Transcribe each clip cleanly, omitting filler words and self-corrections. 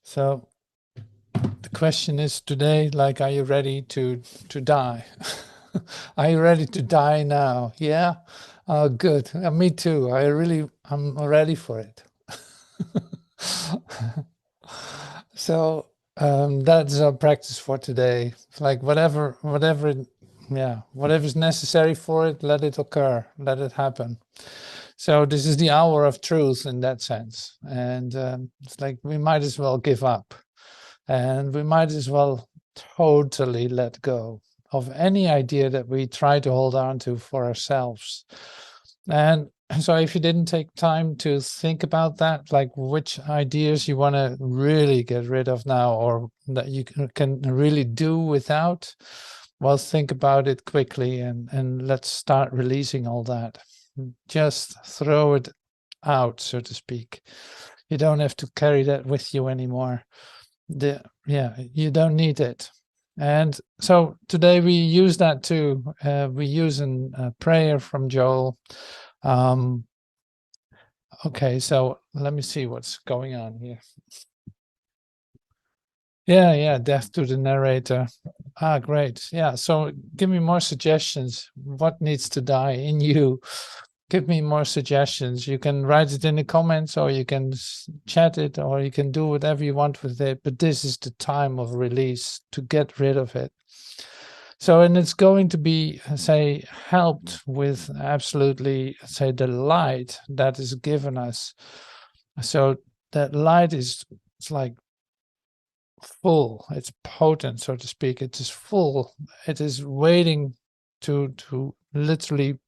So the question is today, like, are you ready to die? Are you ready to die now? Yeah? Oh, good. Me too. I'm ready for it. So that's our practice for today. Like whatever's necessary for it, let it occur, let it happen. So this is the hour of truth in that sense. And it's like we might as well give up. And we might as well totally let go of any idea that we try to hold on to for ourselves. And so if you didn't take time to think about that, like which ideas you want to really get rid of now or that you can really do without, well, think about it quickly and let's start releasing all that. Just throw it out, so to speak. You don't have to carry that with you anymore. You don't need it. And so today we use that too. We use a prayer from Joel. Okay, so let me see what's going on here. Yeah, death to the narrator. Ah, great. Yeah, so give me more suggestions. What needs to die in you? Give me more suggestions. You can write it in the comments or you can chat it or you can do whatever you want with it. But this is the time of release to get rid of it. So, and it's going to be, say, helped with absolutely, say, the light that is given us. So that light is, it's like full, it's potent, so to speak. It is full. It is waiting to literally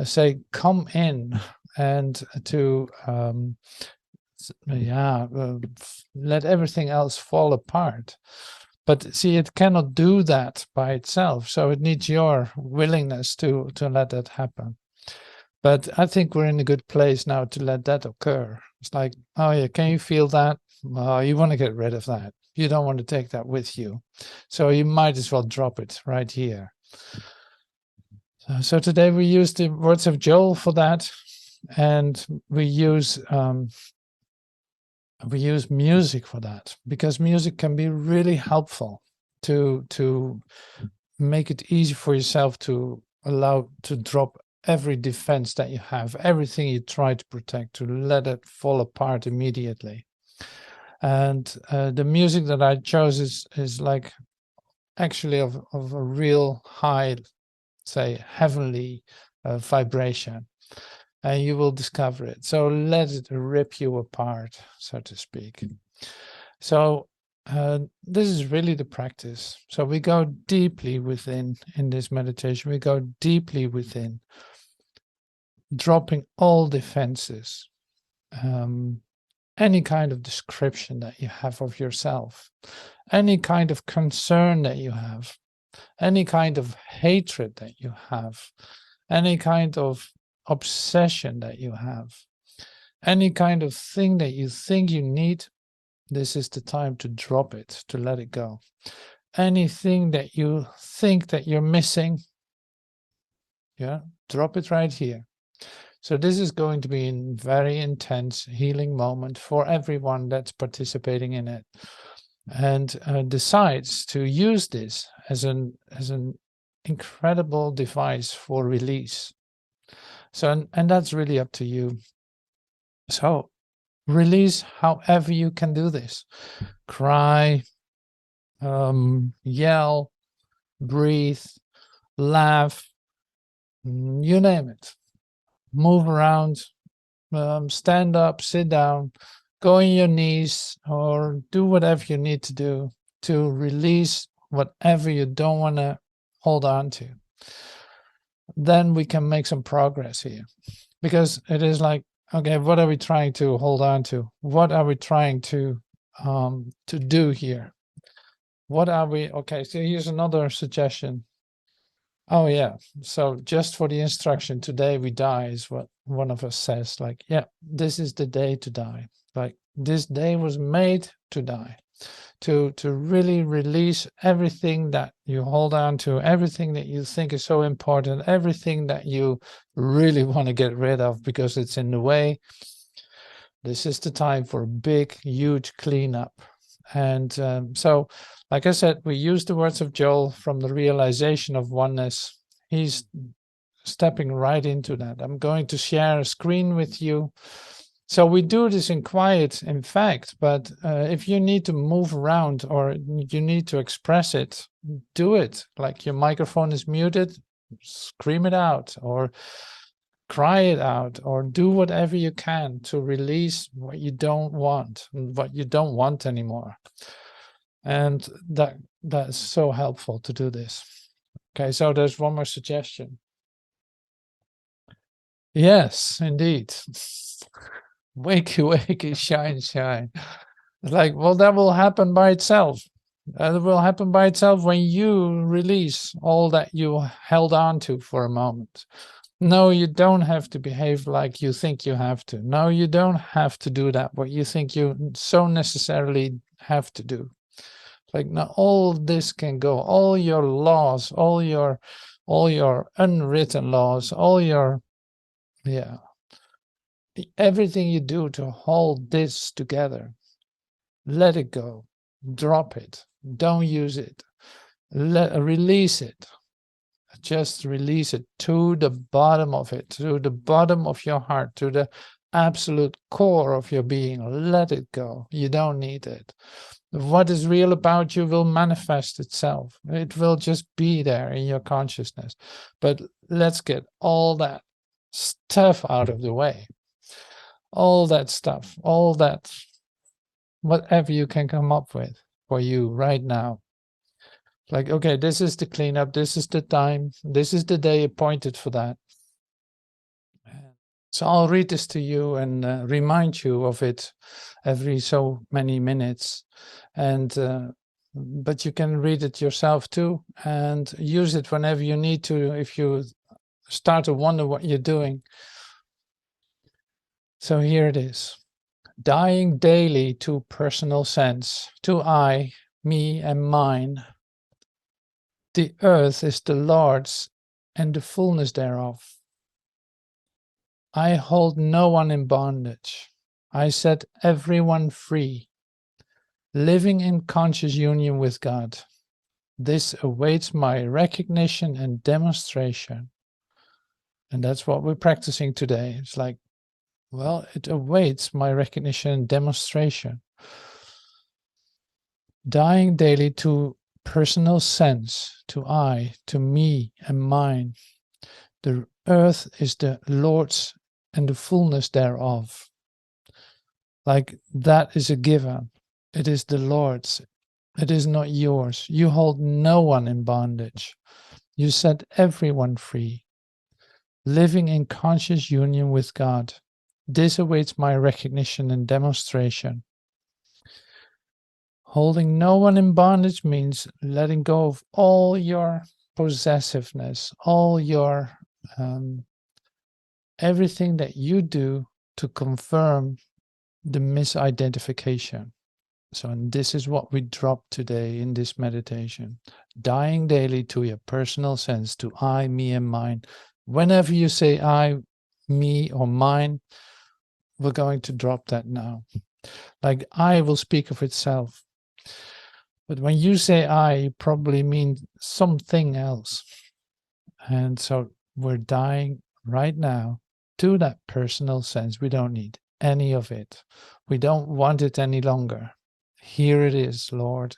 say come in and to let everything else fall apart. But see, it cannot do that by itself, so it needs your willingness to let that happen. But I think we're in a good place now to let that occur. It's like, oh yeah, can you feel that? You want to get rid of that. You don't want to take that with you. So you might as well drop it right here. So today we use the words of Joel for that, and we use music for that, because music can be really helpful to make it easy for yourself to allow to drop every defense that you have, everything you try to protect, to let it fall apart immediately. And the music that I chose is like actually of a real high, say, heavenly vibration, and you will discover it. So let it rip you apart, so to speak. So this is really the practice. So we go deeply within in this meditation. We go deeply within, dropping all defenses, any kind of description that you have of yourself, any kind of concern that you have, any kind of hatred that you have, any kind of obsession that you have, any kind of thing that you think you need. This is the time to drop it, to let it go. Anything that you think that you're missing, drop it right here. So this is going to be a very intense healing moment for everyone that's participating in it, and decides to use this as an incredible device for release. So and that's really up to you. So release however you can do this. Cry, yell, breathe, laugh, you name it. Move around, stand up, sit down, go on your knees, or do whatever you need to do to release whatever you don't want to hold on to. Then we can make some progress here, because it is like, okay, what are we trying to hold on to? What are we trying to do here? What are we? Okay, so here's another suggestion. Oh yeah, so just for the instruction, today we die is what one of us says. Like, yeah, this is the day to die. Like, this day was made to die, to really release everything that you hold on to, everything that you think is so important, everything that you really want to get rid of because it's in the way. This is the time for a big, huge cleanup. And so, like I said, we use the words of Joel from the Realization of Oneness. He's stepping right into that. I'm going to share a screen with you. So we do this in quiet, in fact, but if you need to move around or you need to express it, do it. Like your microphone is muted, scream it out or cry it out or do whatever you can to release what you don't want, what you don't want anymore. And that's so helpful to do this. Okay, so there's one more suggestion. Yes, indeed. Wakey, wakey, shine, shine. It's like, well, that will happen by itself. That will happen by itself when you release all that you held on to for a moment. No, you don't have to behave like you think you have to. No, you don't have to do that, what you think you so necessarily have to do. Like, now all this can go, all your laws, all your unwritten laws, all your, yeah, everything you do to hold this together, let it go, drop it, don't use it, release it. Just release it to the bottom of it, to the bottom of your heart, to the absolute core of your being. Let it go. You don't need it. What is real about you will manifest itself. It will just be there in your consciousness. But let's get all that stuff out of the way. All that stuff, all that, whatever you can come up with for you right now. Like, okay, this is the cleanup. This is the time. This is the day appointed for that. So I'll read this to you and remind you of it every so many minutes. And but you can read it yourself too and use it whenever you need to if you start to wonder what you're doing. So here it is. Dying daily to personal sense, to I, me, and mine. The earth is the Lord's and the fullness thereof. I hold no one in bondage. I set everyone free, living in conscious union with God. This awaits my recognition and demonstration. And that's what we're practicing today. It's like, well, it awaits my recognition and demonstration. Dying daily to personal sense, to I, to me and mine. The earth is the Lord's and the fullness thereof. Like, that is a given. It is the Lord's. It is not yours. You hold no one in bondage. You set everyone free, living in conscious union with God. This awaits my recognition and demonstration. Holding no one in bondage means letting go of all your possessiveness, all your everything that you do to confirm the misidentification. So, and this is what we drop today in this meditation. Dying daily to your personal sense, to I, me, and mine. Whenever you say I, me, or mine, we're going to drop that now. Like, I will speak of itself. But when you say I, you probably mean something else. And so we're dying right now to that personal sense. We don't need any of it. We don't want it any longer. Here it is, Lord.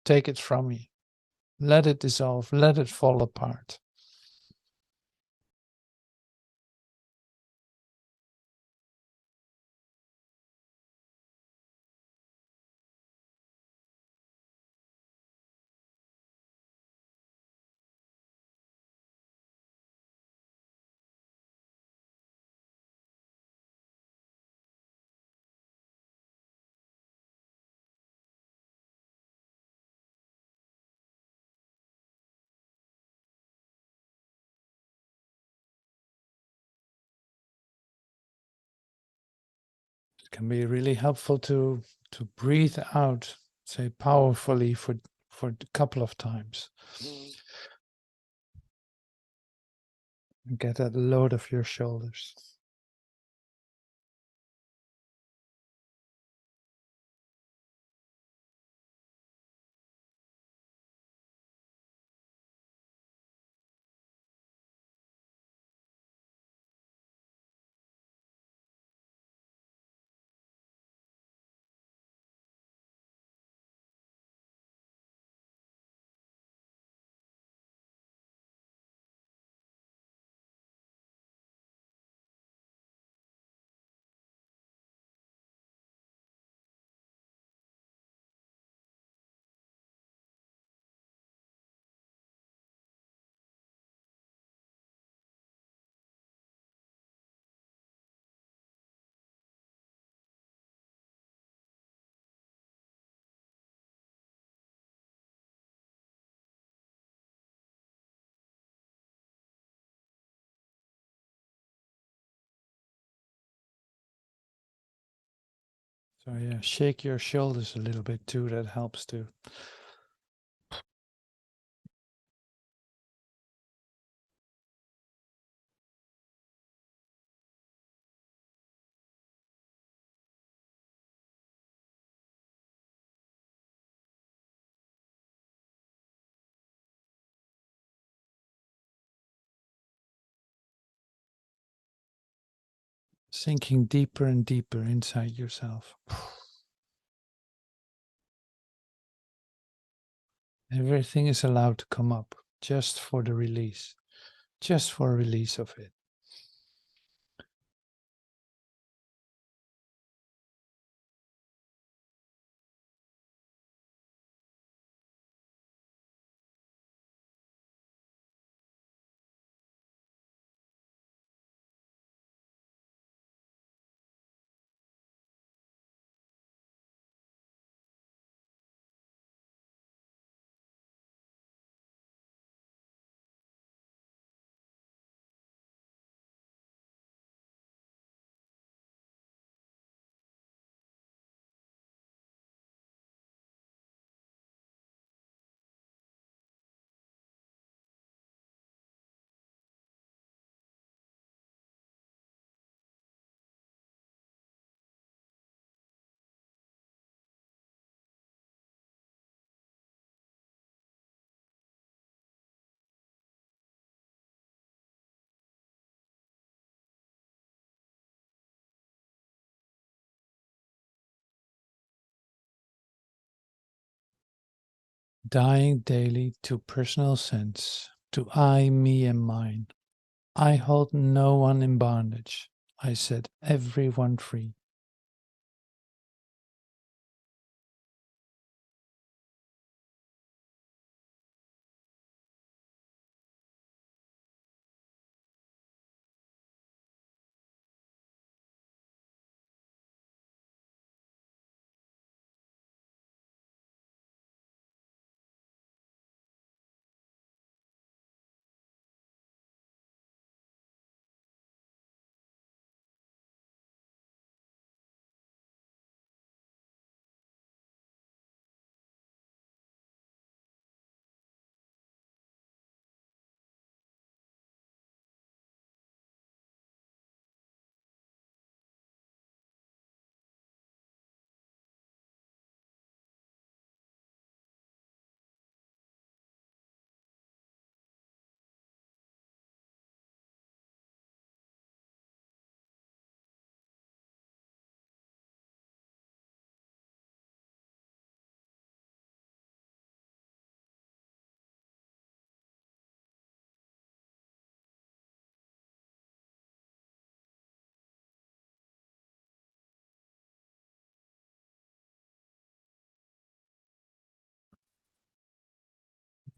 Take it from me. Let it dissolve. Let it fall apart. It can be really helpful to breathe out, say powerfully for a couple of times. And get that load off your shoulders. So yeah, shake your shoulders a little bit too. That helps too. Sinking deeper and deeper inside yourself. Everything is allowed to come up just for the release, just for a release of it. Dying daily to personal sense, to I, me, and mine. I hold no one in bondage. I set everyone free.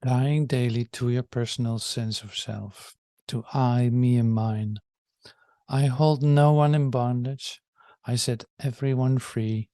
Dying daily to your personal sense of self, to I, me, and mine. I hold no one in bondage. I set everyone free.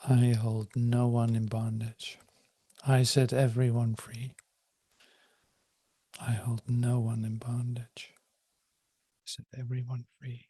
I hold no one in bondage. I set everyone free. I hold no one in bondage. Set everyone free.